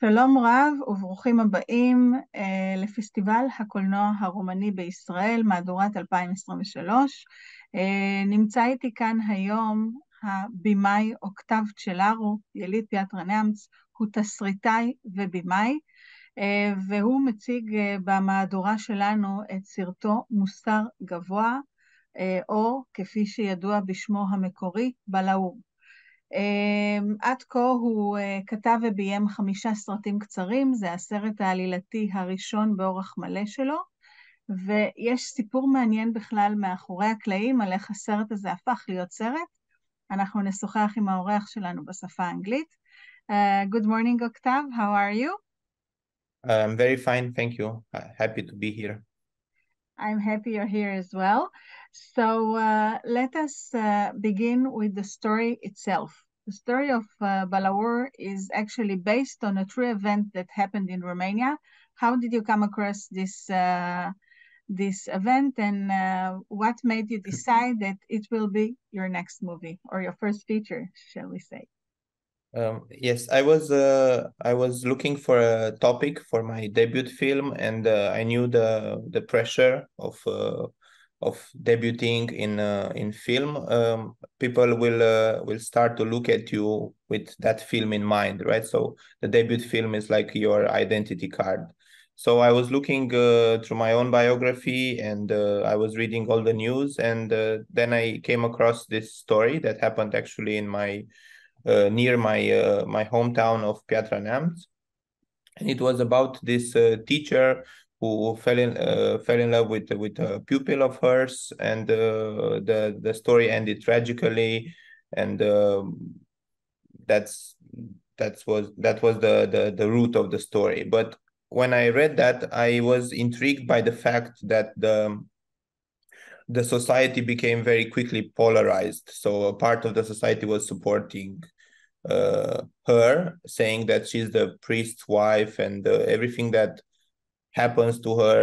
שלום רב וברוכים הבאים לפסטיבל הקולנוע הרומני בישראל, מהדורת 2023. נמצא איתי כאן היום הבימאי אוקטב צ'לארו, יליד פיאטרנאמץ, הוא תסריטאי ובימאי, והוא מציג במהדורה שלנו את סרטו מוסר גבוה, או כפי שידוע בשמו המקורי, BALAUR. עד כה הוא כתב וביים 5 סרטים קצרים, זה הסרט העלילתי הראשון באורח מלא שלו, ויש סיפור מעניין בכלל מאחורי הקלעים על איך הסרט הזה הפך להיות סרט. אנחנו נשוחח עם האורח שלנו בשפה האנגלית. Good morning, אוקטב, how are you? I'm very fine, thank you. Happy to be here. I'm happy you're here as well. So let us begin with the story itself. The story of BALAUR is actually based on a true event that happened in Romania. How did you come across this event, and what made you decide that it will be your next movie or your first feature, shall we say? Yes, I was looking for a topic for my debut film, and I knew the pressure of debuting in film. People will start to look at you with that film in mind, right? So the debut film is like your identity card. So I was looking through my own biography, and I was reading all the news, and then I came across this story that happened actually in near my hometown of Piatra-Neamț, and it was about this teacher who fell in love with a pupil of hers, and the story ended tragically, and that was the root of the story. But when I read that, I was intrigued by the fact that the society became very quickly polarized. So a part of the society was supporting her, saying that she's the priest's wife, and everything that happens to her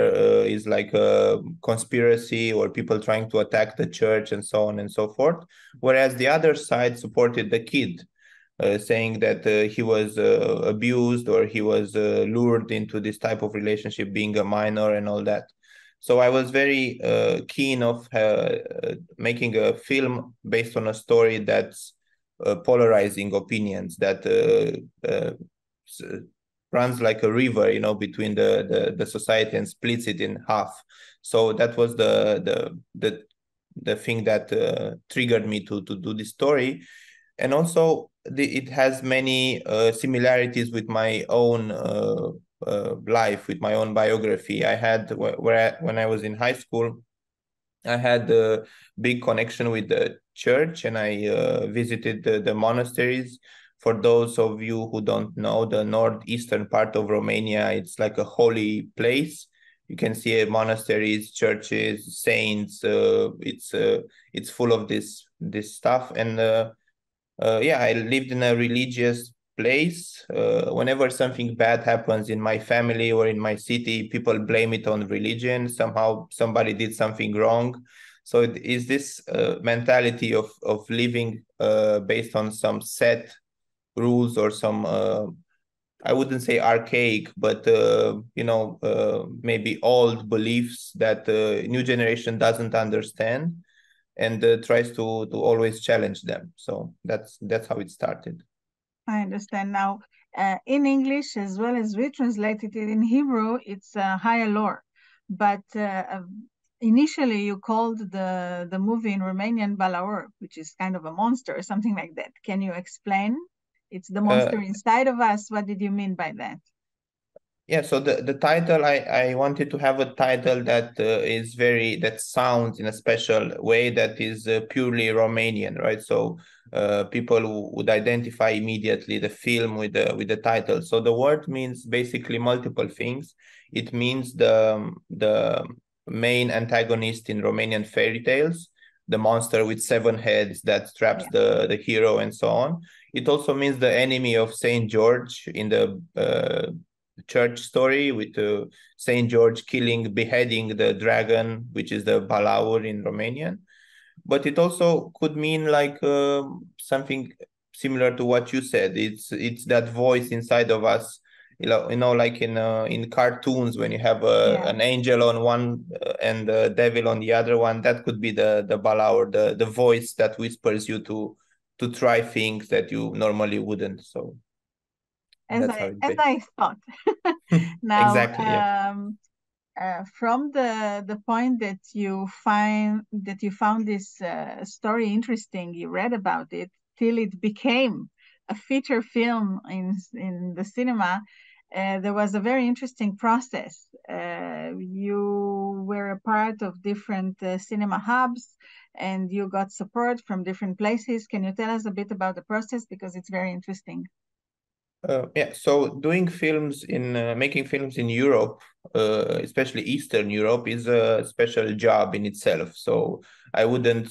is like a conspiracy or people trying to attack the church and so on and so forth. Whereas the other side supported the kid, saying that he was abused, or he was lured into this type of relationship being a minor and all that. So I was very keen of making a film based on a story that's polarizing opinions, that runs like a river, you know, between the society and splits it in half. So that was the thing that triggered me to do this story. And also it has many similarities with my own life, with my own biography. I had, when I was in high school, I had a big connection with the church, and I visited the monasteries. For those of you who don't know, the northeastern part of Romania, it's like a holy place. You can see monasteries, churches, saints. It's full of this stuff. And yeah, I lived in a religious place. Whenever something bad happens in my family or in my city, people blame it on religion. Somehow somebody did something wrong. So it is this mentality of living based on some set rules, or some I wouldn't say archaic, but maybe old beliefs that new generation doesn't understand, and tries to always challenge them. So that's how it started. I understand now. In English, as well as we translated it in Hebrew, it's BALAUR. But initially you called the movie in Romanian BALAUR, which is kind of a monster or something like that. Can you explain? It's the monster inside of us. What did you mean by that? Yeah, so the title, I wanted to have a title that that sounds in a special way, that is purely Romanian, right? So people would identify immediately the film with the title. So the word means basically multiple things. It means the main antagonist in Romanian fairy tales, the monster with 7 heads that traps the hero and so on. It also means the enemy of Saint George in the church story, with Saint George beheading the dragon, which is the BALAUR in Romanian. But it also could mean like something similar to what you said. It's that voice inside of us like in cartoons when you have an angel on one and a devil on the other one. That could be the BALAUR, the voice that whispers you to try things that you normally wouldn't. So as I thought. Now, exactly, yeah. From the point that you found this story interesting, you read about it till it became a feature film in the cinema, there was a very interesting process. You were a part of different cinema hubs, and you got support from different places. Can you tell us a bit about the process, because it's very interesting? Yeah, so doing films making films in Europe, especially Eastern Europe, is a special job in itself. So I wouldn't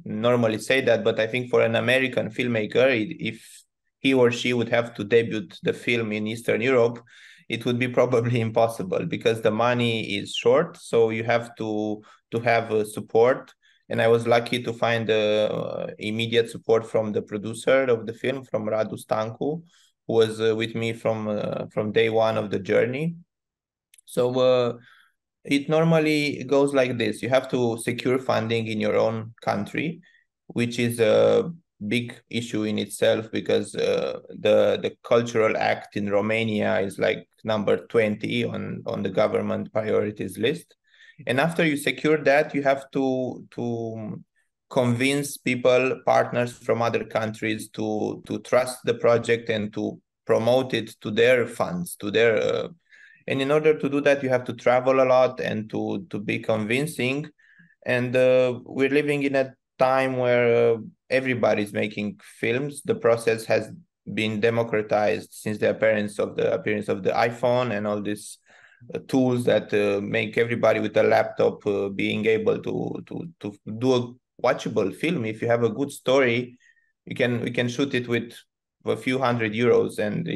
normally say that, but I think for an American filmmaker, if he or she would have to debut the film in Eastern Europe, it would be probably impossible because the money is short. So you have to have support. And I was lucky to find immediate support from the producer of the film, from Radu Stancu, who was with me from day one of the journey. So it normally goes like this. You have to secure funding in your own country, which is a big issue in itself because the cultural act in Romania is like number 20 on the government priorities list. And after you secure that, you have to convince people, partners from other countries, to trust the project and to promote it to their funds, to their. And in order to do that, you have to travel a lot and to be convincing. And we're living in a time where everybody's making films. The process has been democratized since the appearance of the iPhone and all these tools that make everybody with a laptop being able to do a watchable film. If you have a good story, we can shoot it with a few €100 and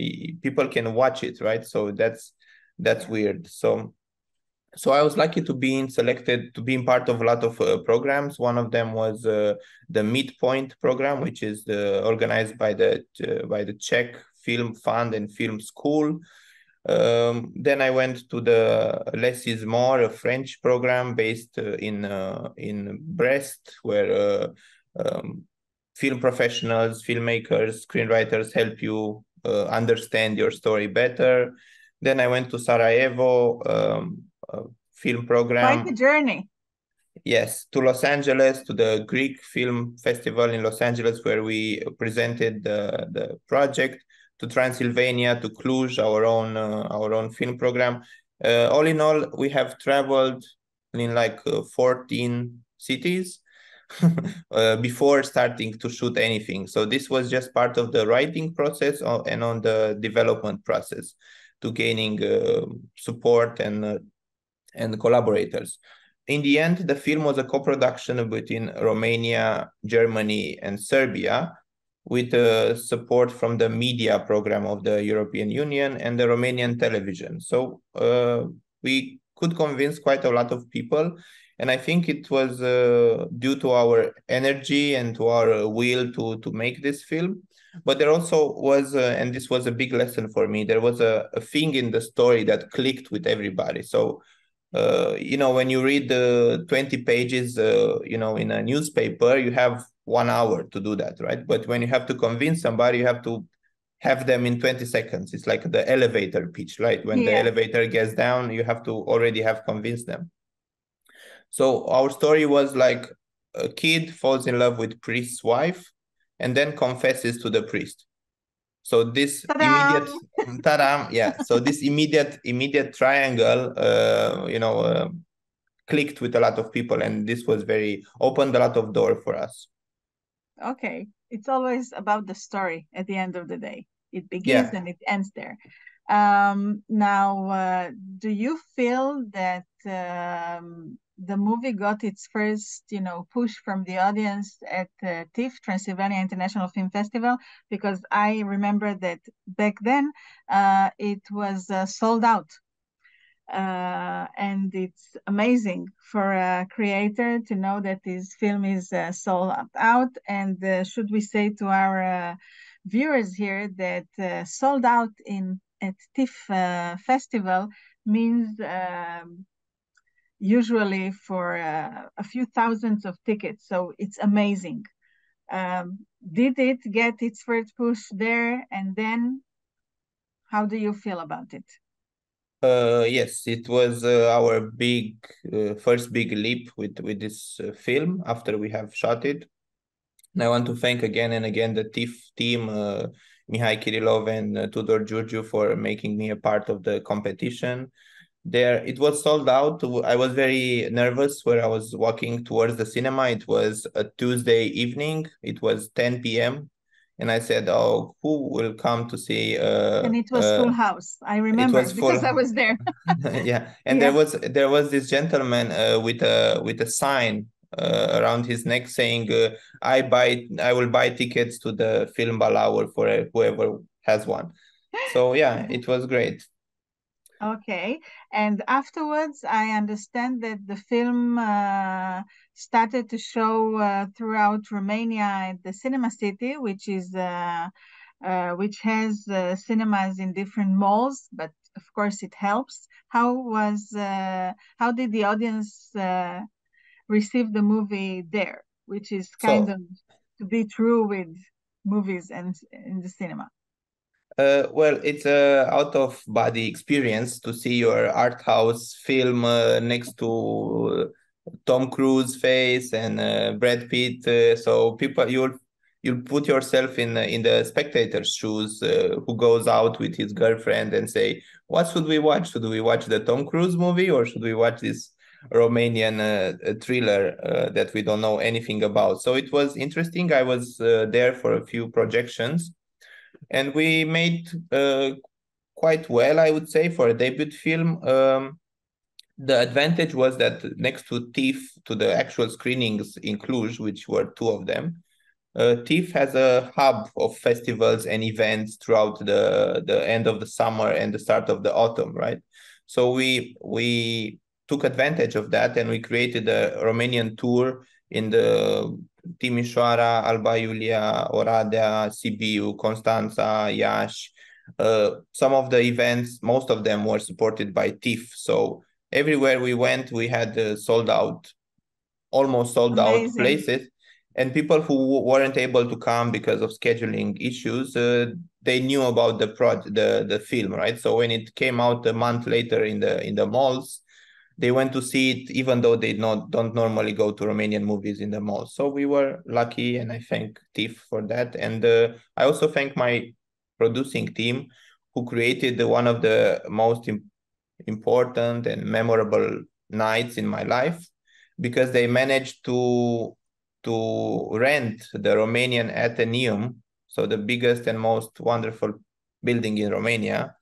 people can watch it, right? So that's weird. So I was lucky to be selected to be part of a lot of programs. One of them was the Midpoint program, which is organized by the Czech Film Fund and Film School. Then I went to the Less is More, a French program based in Brest, where film professionals, filmmakers, screenwriters help you understand your story better. Then I went to Sarajevo, film program. Quite a journey. Yes, to Los Angeles, to the Greek Film Festival in Los Angeles, where we presented the project, to Transylvania, to Cluj, our own film program. All in all, we have traveled in like 14 cities before starting to shoot anything. So this was just part of the writing process and on the development process to gaining support and collaborators. In the end, the film was a co-production between Romania, Germany, and Serbia, with support from the media program of the European Union and the Romanian television. So we could convince quite a lot of people. And I think it was due to our energy and to our will to make this film. But there also was, and this was a big lesson for me, there was a thing in the story that clicked with everybody. So, when you read the 20 pages, in a newspaper, you have 1 hour to do that, right? But when you have to convince somebody, you have to have them in 20 seconds. It's like the elevator pitch, right? When the elevator gets down, you have to already have convinced them. So our story was like a kid falls in love with priest's wife and then confesses to the priest. So this immediate, yeah. So this immediate triangle, clicked with a lot of people, and this was opened a lot of doors for us. Okay, it's always about the story at the end of the day. It begins and it ends there. Now, do you feel that the movie got its first, push from the audience at TIFF, Transylvania International Film Festival? Because I remember that back then it was sold out. And it's amazing for a creator to know that his film is sold out. And should we say to our viewers here that sold out at TIFF Festival means usually for a few thousands of tickets. So it's amazing. Did it get its first push there? And then how do you feel about it? Yes, it was our first big leap with this film after we have shot it. And I want to thank again and again the TIFF team, Mihai Kirillov and Tudor Giurgiu, for making me a part of the competition. It was sold out. I was very nervous where I was walking towards the cinema. It was a Tuesday evening. It was 10 p.m. And I said, "Oh, who will come to see?" And it was full house. I remember because I was there. Yeah, and yeah. there was this gentleman with a sign around his neck saying, "I will buy tickets to the film BALAUR for whoever has one." So yeah, it was great. Okay, and afterwards, I understand that the film started to show throughout Romania at the Cinema City, which has cinemas in different malls, but of course it helps. How did the audience receive the movie there, which is kind of to be true with movies and in the cinema? Well, it's a out-of-body experience to see your art house film next to Tom Cruise face and Brad Pitt. So people, you'll put yourself in the spectator's shoes, who goes out with his girlfriend and say, "What should we watch? Should we watch the Tom Cruise movie or should we watch this Romanian thriller that we don't know anything about?" So it was interesting. I was there for a few projections. And we made quite well, I would say, for a debut film. The advantage was that next to TIFF, to the actual screenings in Cluj, which were two of them, TIFF has a hub of festivals and events throughout the end of the summer and the start of the autumn, right? So we took advantage of that and we created a Romanian tour in the Timișoara, Alba Iulia, Oradea, Sibiu, Constanța, Iași. Some of the events, most of them were supported by TIFF. So everywhere we went, we had almost sold out places. And people who weren't able to come because of scheduling issues, they knew about the film, right? So when it came out a month later in the malls, they went to see it, even though they don't normally go to Romanian movies in the malls. So we were lucky, and I thank TIFF for that. And I also thank my producing team, who created one of the most important and memorable nights in my life, because they managed to rent the Romanian Athenaeum, so the biggest and most wonderful building in Romania,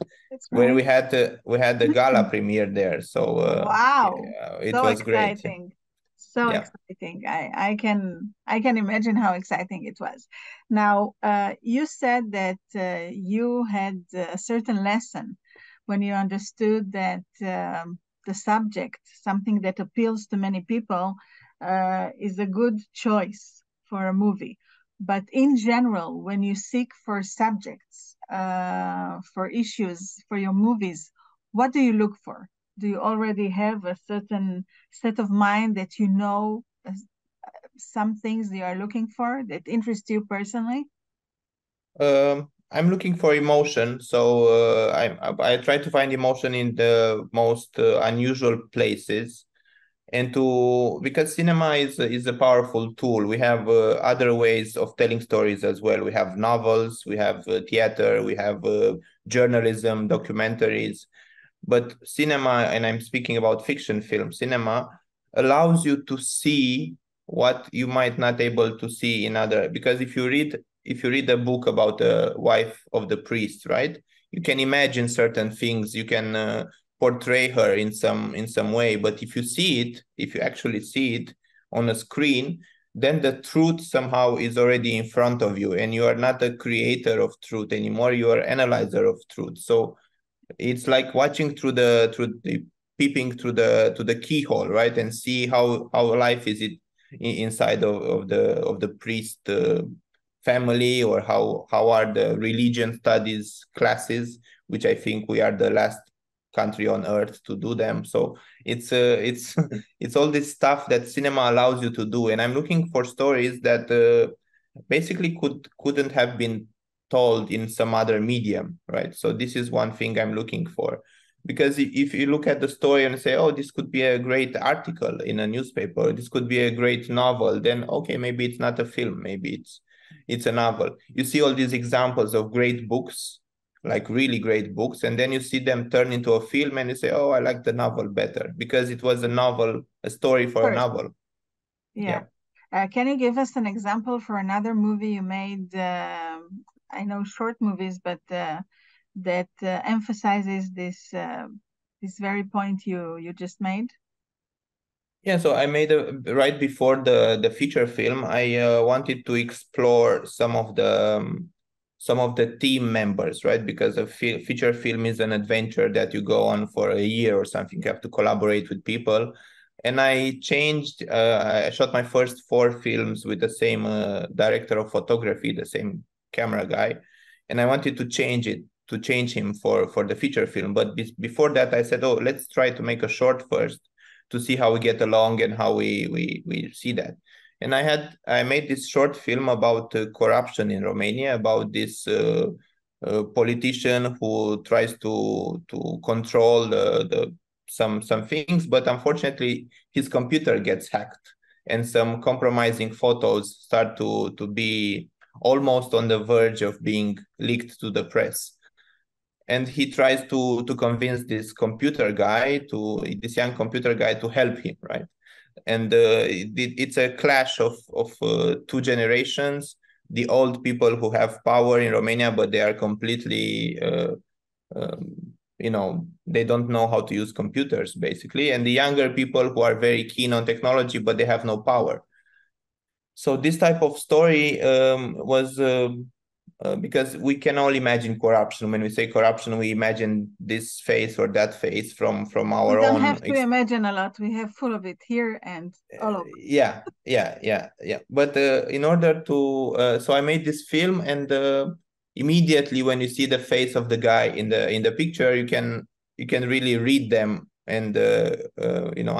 where we had the gala premiere there. So wow, it so was exciting. Great. So yeah. Exciting. I can imagine how exciting it was. Now, you said that you had a certain lesson when you understood that the subject, something that appeals to many people, is a good choice for a movie. But in general, when you seek for subjects, for issues, for your movies, what do you look for? Do you already have a certain set of mind that you know some things you are looking for that interest you personally? I'm looking for emotion, so I try to find emotion in the most unusual places, and because cinema is a powerful tool. We have other ways of telling stories as well. We have novels, we have theater, we have journalism, documentaries. But cinema, and I'm speaking about fiction film, cinema allows you to see what you might not able to see in other, because if you read a book about the wife of the priest, right, you can imagine certain things, you can portray her in some way. But if you actually see it on a screen, then the truth somehow is already in front of you, and you are not a creator of truth anymore, you are analyzer of truth. So it's like watching peeping through the keyhole, right, and see how life is inside of the priest family, or how are the religion studies classes, which I think we are the last country on earth to do them. So it's it's all this stuff that cinema allows you to do, and I'm looking for stories that basically couldn't have been told in some other medium, right? So this is one thing I'm looking for. Because if you look at the story and say, oh, this could be a great article in a newspaper, this could be a great novel, then okay, maybe it's not a film, maybe it's a novel. You see all these examples of great books, like really great books, and then you see them turn into a film and you say, oh, I like the novel better because it was a novel, a story for a novel. Yeah. Can you give us an example for another movie you made? I know short movies, but that emphasizes this very point you just made? Yeah, so I made right before the feature film, I wanted to explore some of the team members, right? Because a feature film is an adventure that you go on for a year or something. You have to collaborate with people. And I changed, I shot my first 4 films with the same director of photography, the same camera guy. And I wanted to change him for the feature film. But before that, I said, oh, let's try to make a short first to see how we get along and how we see that. And I made this short film about corruption in Romania, about this politician who tries to control some things, but unfortunately his computer gets hacked and some compromising photos start to be almost on the verge of being leaked to the press. And he tries to convince this young computer guy to help him, right? And it's a clash of 2 generations. The old people who have power in Romania, but they are completely, they don't know how to use computers, basically. And the younger people who are very keen on technology, but they have no power. So this type of story was... because we can all imagine corruption. When we say corruption, we imagine this face or that face from our own. We don't have to imagine a lot. We have full of it here and all over. Yeah. But in order to, so I made this film, and immediately when you see the face of the guy in the picture, you can really read them and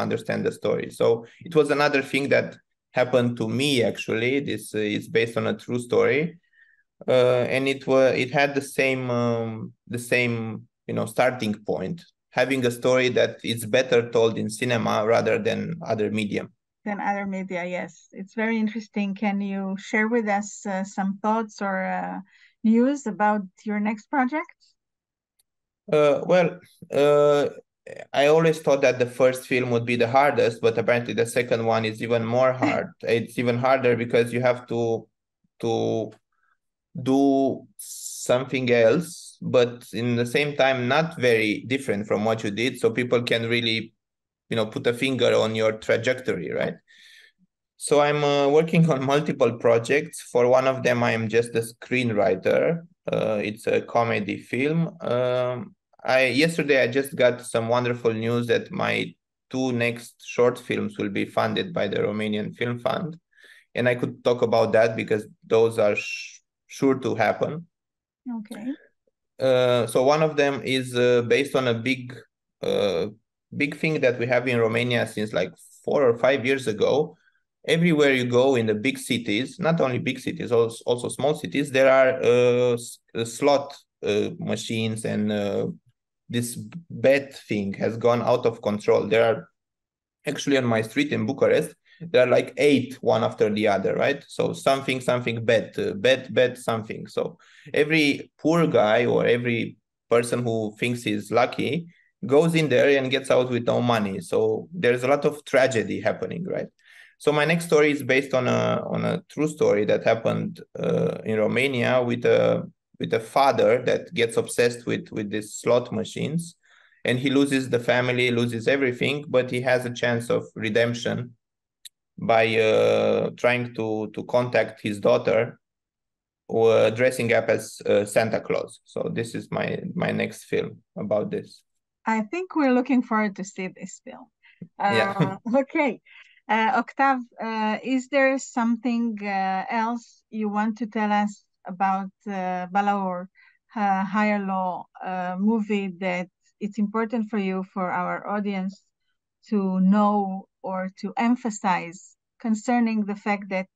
understand the story. So it was another thing that happened to me. Actually, this is based on a true story. And it had the same starting point, having a story that is better told in cinema rather than other medium. Than other media, yes. It's very interesting. Can you share with us some thoughts or news about your next project? I always thought that the first film would be the hardest, but apparently the second one is even more hard. It's even harder because you have to do something else, but in the same time not very different from what you did, so people can really put a finger on your trajectory, right? So I'm working on multiple projects. For one of them I am just a screenwriter. It's a comedy film. Yesterday I just got some wonderful news that my 2 next short films will be funded by the Romanian Film Fund, and I could talk about that because those are sure to happen. Okay. So one of them is based on a big thing that we have in Romania since like 4 or 5 years ago. Everywhere you go in the big cities, not only big cities, also small cities, there are slot machines, and this bet thing has gone out of control. There are actually on my street in Bucharest, there are like 8 one after the other, right? So something bet something. So every poor guy or every person who thinks he's lucky goes in there and gets out with no money. So there's a lot of tragedy happening, right? So my next story is based on a true story that happened in Romania with a father that gets obsessed with these slot machines, and he loses the family, loses everything, but he has a chance of redemption by trying to contact his daughter, dressing up as Santa Claus. So this is my next film about this. I think we're looking forward to see this film. Yeah. Okay. Octave, is there something else you want to tell us about BALAUR, Higher Law movie that it's important for you, for our audience, to know or to emphasize concerning the fact that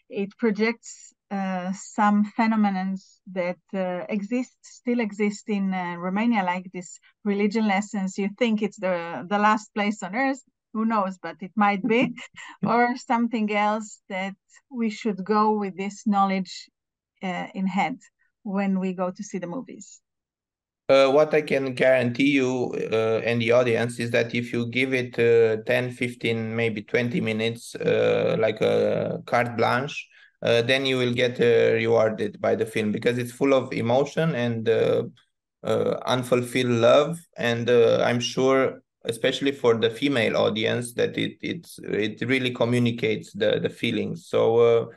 it projects some phenomena that still exist in Romania, like this religion lessons. You think it's the last place on earth, who knows, but it might be, or something else that we should go with this knowledge in head when we go to see the movies. What I can guarantee you and the audience is that if you give it 10, 15, maybe 20 minutes, like a carte blanche, then you will get rewarded by the film, because it's full of emotion and unfulfilled love. And I'm sure, especially for the female audience, that it really communicates the feelings. So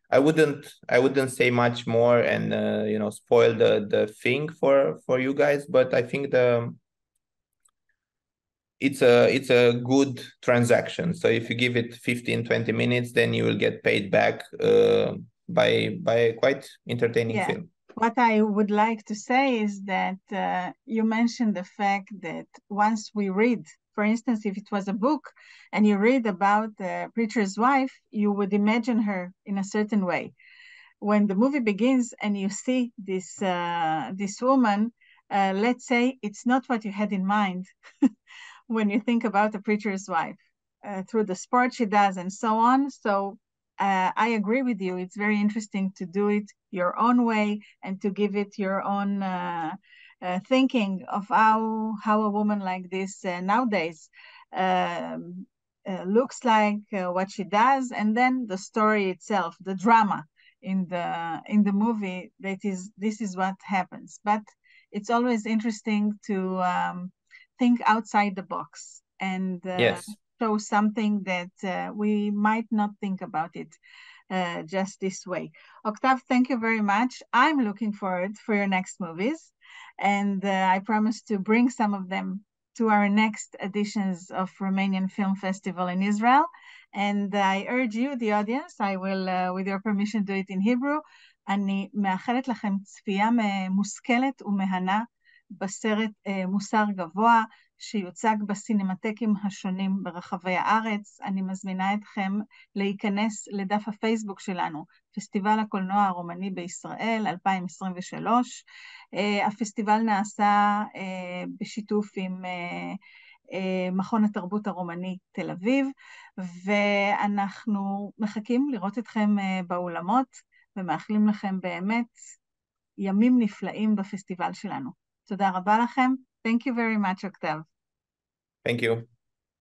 I wouldn't say much more and spoil the thing for you guys, but I think it's a good transaction. So if you give it 15-20 minutes, then you will get paid back by a quite entertaining film. What I would like to say is that you mentioned the fact that once we read, for instance, if it was a book and you read about the preacher's wife, you would imagine her in a certain way. When the movie begins and you see this woman, let's say it's not what you had in mind when you think about the preacher's wife, through the sport she does and so on. So I agree with you. It's very interesting to do it your own way and to give it your own thinking of how a woman like this nowadays looks like, what she does, and then the story itself, the drama in the movie. This is what happens. But it's always interesting to think outside the box and Yes. show something that we might not think about it just this way. Octave, thank you very much. I'm looking forward for your next movies, and I promise to bring some of them to our next editions of Romanian Film Festival in Israel. And I urge you, the audience, I will, with your permission, do it in Hebrew. אני מאחלת לכם צפייה מושכלת ומהנה בסרט מוסר גבוה, שיוצג בסינמטקים השונים ברחבי הארץ. אני מזמינה אתכם להיכנס לדף הפייסבוק שלנו, פסטיבל הקולנוע הרומני בישראל 2023. הפסטיבל נעשה בשיתוף עם מכון התרבות הרומני תל אביב, ואנחנו מחכים לראות אתכם באולמות, ומאחלים לכם באמת ימים נפלאים בפסטיבל שלנו. תודה רבה לכם. Thank you very much, Octave. Thank you.